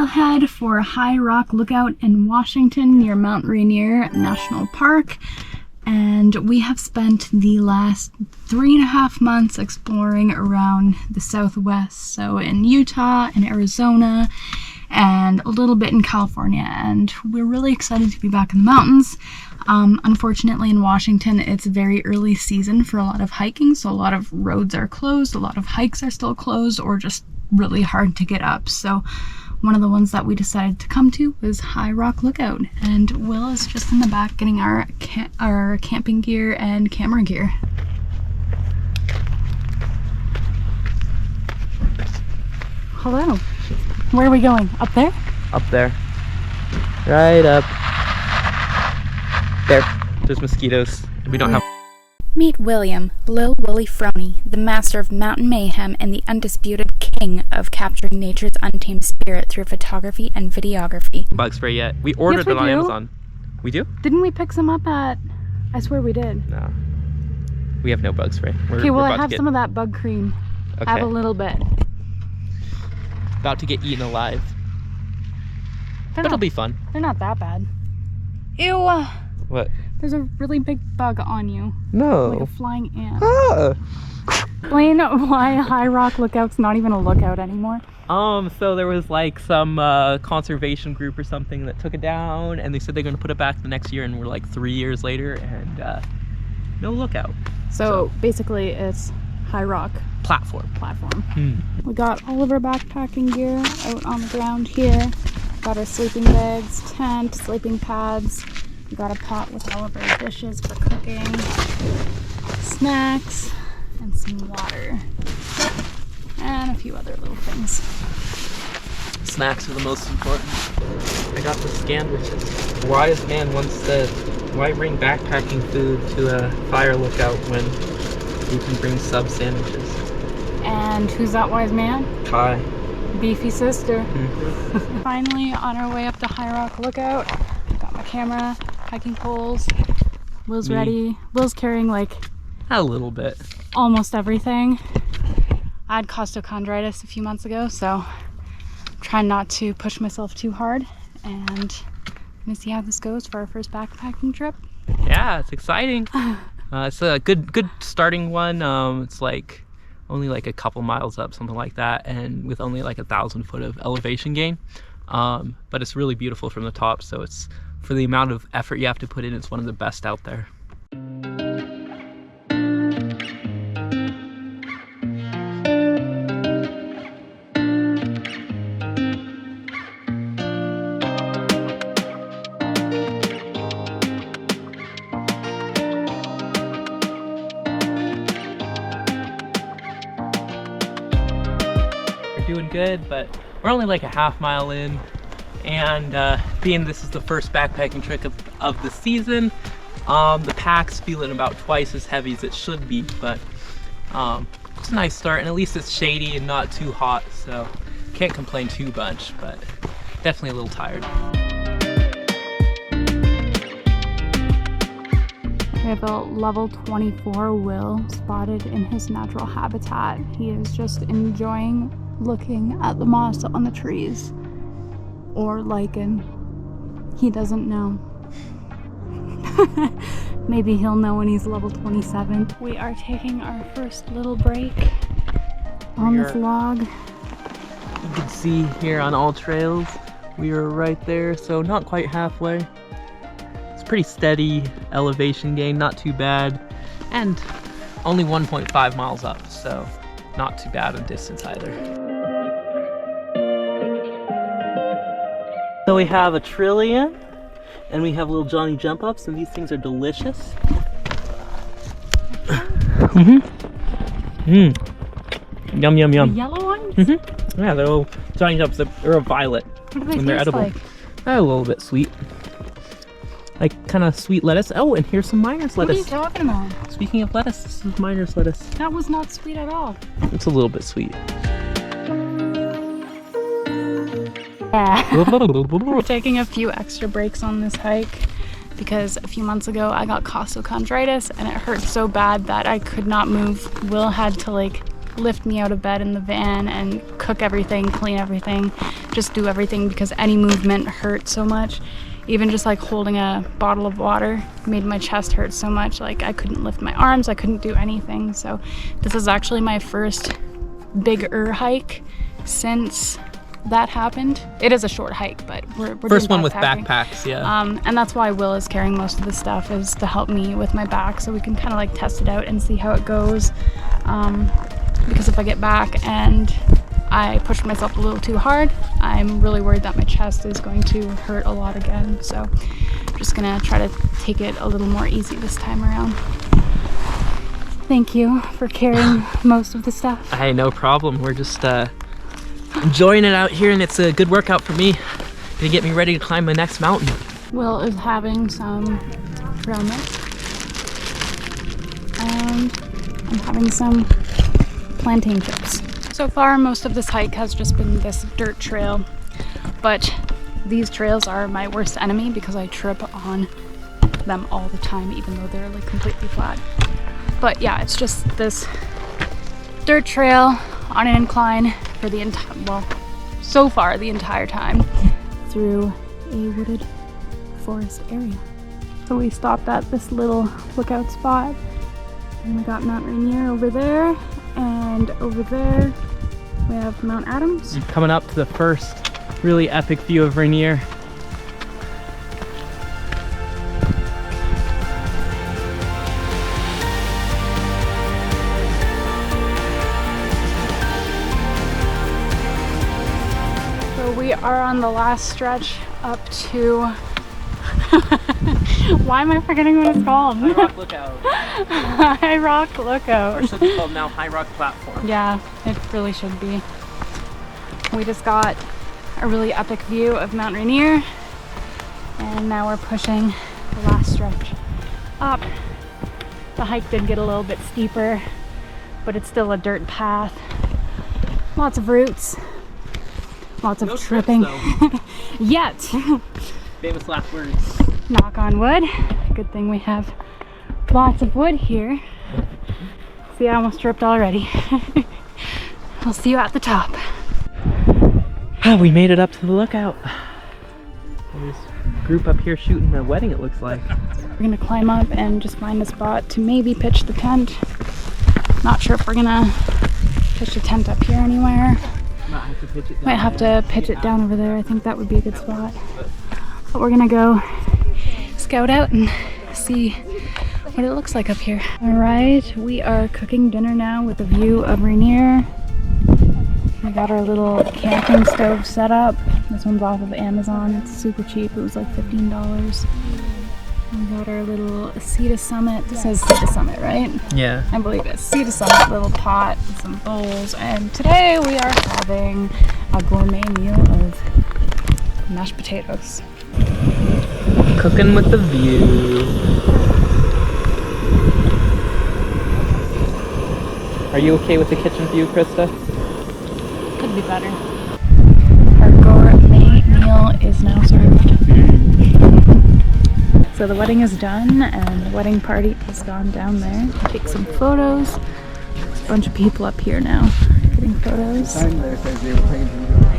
trailhead for High Rock Lookout in Washington near Mount Rainier National Park. And we have spent the last 3.5 months exploring around the Southwest. So in Utah and Arizona and a little bit in California. And we're really excited to be back in the mountains. Unfortunately in Washington, it's very early season for a lot of hiking. So a lot of roads are closed, a lot of hikes are still closed or just really hard to get up. So one of the ones that we decided to come to was High Rock Lookout, and Will is just in the back getting our camping gear and camera gear. Hello. Where are we going? Up there? Up there. Right up there. There's mosquitoes. We don't have... Meet William, Lil Willie Froney, the master of mountain mayhem and the undisputed king of capturing nature's untamed spirit through photography and videography. Bug spray yet? We ordered it on Amazon. We do? Didn't we pick some up at... I swear we did. No. We have no bug spray. Okay, well I have some of that bug cream. Okay. I have a little bit. About to get eaten alive. But it'll be fun. They're not that bad. Ew! What? There's a really big bug on you. No. Like a flying ant. Ah. Explain why High Rock Lookout's not even a lookout anymore. So there was like some conservation group or something that took it down, and they said they're going to put it back the next year, and we're like 3 years later, and no lookout. So basically it's High Rock Platform. We got all of our backpacking gear out on the ground here. Got our sleeping bags, tent, sleeping pads. We got a pot with all of our dishes for cooking, snacks, and some water, and a few other little things. Snacks are the most important. I got the sandwiches. The wise man once said, why bring backpacking food to a fire lookout when you can bring sub sandwiches? And who's that wise man? Kai. Beefy sister. Mm-hmm. Finally on our way up to High Rock Lookout. Got my camera, hiking poles. Will's ready. Will's carrying like a little bit. Almost everything. I had costochondritis a few months ago, so I'm trying not to push myself too hard, and I'm gonna see how this goes for our first backpacking trip. Yeah, it's exciting. It's a good starting one. It's like only like a couple miles up, something like that, and with only like 1,000 foot of elevation gain. But it's really beautiful from the top, so it's, for the amount of effort you have to put in, it's one of the best out there. We're doing good, but we're only like a half mile in. And being this is the first backpacking trip of the season, the pack's feeling about twice as heavy as it should be, but it's a nice start, and at least it's shady and not too hot, so can't complain too much, but definitely a little tired. We have a level 24 Will spotted in his natural habitat. He is just enjoying looking at the moss on the trees. Or lichen. He doesn't know. Maybe he'll know when he's level 27. We are taking our first little break on this log. You can see here on all trails, we are right there, so not quite halfway. It's pretty steady elevation gain, not too bad, and only 1.5 miles up, so not too bad in distance either. So we have a Trillium, and we have little Johnny jump ups, and these things are delicious. Yum yum yum. The yellow ones? Yeah, they're little Johnny jump ups. They're a violet. What do they and they're taste edible. like? They're a little bit sweet, like kind of sweet lettuce. Oh, and here's some miner's lettuce. What are you talking about? Speaking of lettuce, this is miner's lettuce. That was not sweet at all. It's a little bit sweet. Yeah. We're taking a few extra breaks on this hike because a few months ago I got costochondritis and it hurt so bad that I could not move. Will had to like lift me out of bed in the van and cook everything, clean everything, just do everything because any movement hurt so much. Even just like holding a bottle of water made my chest hurt so much. Like I couldn't lift my arms, I couldn't do anything. So this is actually my first bigger hike since that happened. It is a short hike, but we're First doing one with backpacking. backpacks, yeah. And that's why Will is carrying most of the stuff, is to help me with my back so we can kind of like test it out and see how it goes. Because if I get back and I pushed myself a little too hard, I'm really worried that my chest is going to hurt a lot again. So I'm just gonna try to take it a little more easy this time around. Thank you for carrying most of the stuff. Hey, no problem. We're just enjoying it out here, and it's a good workout for me. Gonna get me ready to climb my next mountain. Will is having some trail mix, and I'm having some plantain chips. So far, most of this hike has just been this dirt trail, but these trails are my worst enemy because I trip on them all the time, even though they're like completely flat. But yeah, it's just this dirt trail on an incline for the entire, well, so far the entire time through a wooded forest area. So we stopped at this little lookout spot, and we got Mount Rainier over there, and over there we have Mount Adams. Coming up to the first really epic view of Rainier. So we are on the last stretch up to why am I forgetting what it's called? High Rock Lookout. High Rock Lookout. Or should be called now High Rock Platform. Yeah, it really should be. We just got a really epic view of Mount Rainier, and now we're pushing the last stretch up. The hike did get a little bit steeper, but it's still a dirt path. Lots of roots, lots of No tripping. trips, Yet. Famous last words. Knock on wood. Good thing we have lots of wood here. See, I almost tripped already. I'll see you at the top. Oh, we made it up to the lookout. There's a group up here shooting a wedding, it looks like. We're gonna climb up and just find a spot to maybe pitch the tent. Not sure if we're gonna pitch the tent up here anywhere. Might have to pitch it down over there. I think that would be a good spot. But we're gonna go scout out and see what it looks like up here. All right, we are cooking dinner now with a view of Rainier. We got our little camping stove set up. This one's off of Amazon. It's super cheap. It was like $15. We got our little Cedar Summit. This says Cedar Summit, right? Yeah. I believe it's Cedar Summit little pot with some bowls. And today we are having a gourmet meal of mashed potatoes. Cooking with the view. Are you okay with the kitchen view, Krista? Could be better. Our gourmet meal is now served. So the wedding is done and the wedding party has gone down there to take some photos. There's a bunch of people up here now getting photos.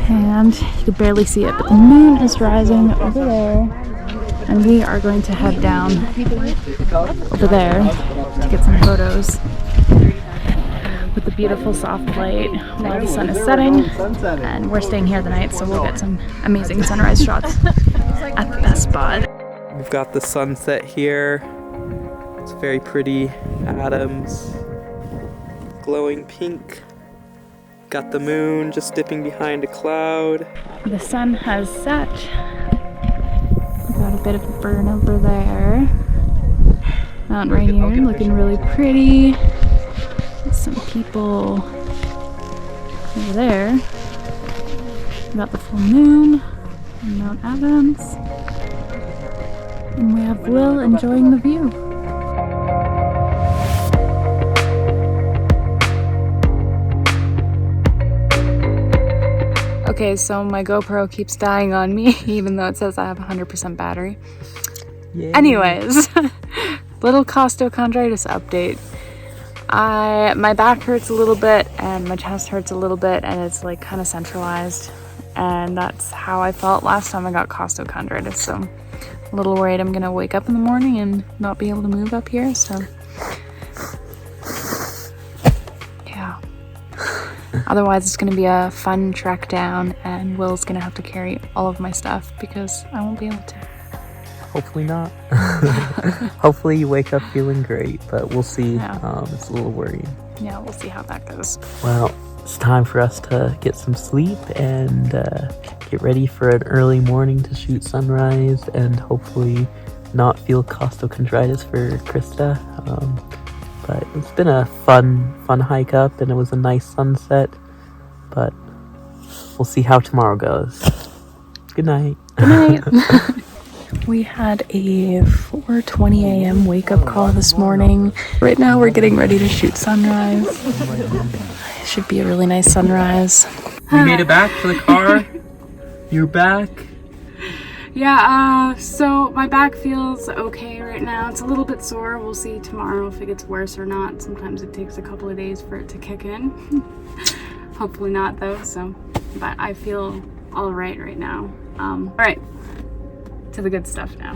And you can barely see it, but the moon is rising over there. And we are going to head down over there to get some photos with the beautiful soft light while the sun is setting. And we're staying here the night, so we'll get some amazing sunrise shots at the best spot. We've got the sunset here. It's very pretty. Adams. Glowing pink. Got the moon just dipping behind a cloud. The sun has set. We got a bit of a burn over there. Mount Rainier looking really pretty. There's some people over there. We got the full moon and Mount Adams. And we have Will enjoying the view. Okay, so my GoPro keeps dying on me, even though it says I have 100% battery. Yay. Anyways, little costochondritis update. My back hurts a little bit and my chest hurts a little bit, and it's like kind of centralized. and that's how I felt last time I got costochondritis. So a little worried I'm gonna wake up in the morning and not be able to move up here. So yeah. Otherwise, it's gonna be a fun trek down, and Will's gonna have to carry all of my stuff because I won't be able to. Hopefully not. Hopefully you wake up feeling great, but we'll see. Yeah. It's a little worrying. Yeah, we'll see how that goes. Well, it's time for us to get some sleep and get ready for an early morning to shoot sunrise and hopefully not feel costochondritis for Krista. But it's been a fun hike up, and it was a nice sunset. But we'll see how tomorrow goes. Good night. Good night. We had a 4:20 a.m. wake-up call this morning. Right now we're getting ready to shoot sunrise. It should be a really nice sunrise. You made it back to the car? You're back? Yeah, so my back feels okay right now. It's a little bit sore. We'll see tomorrow if it gets worse or not. Sometimes it takes a couple of days for it to kick in. Hopefully not though, but I feel all right now. All right. To the good stuff now.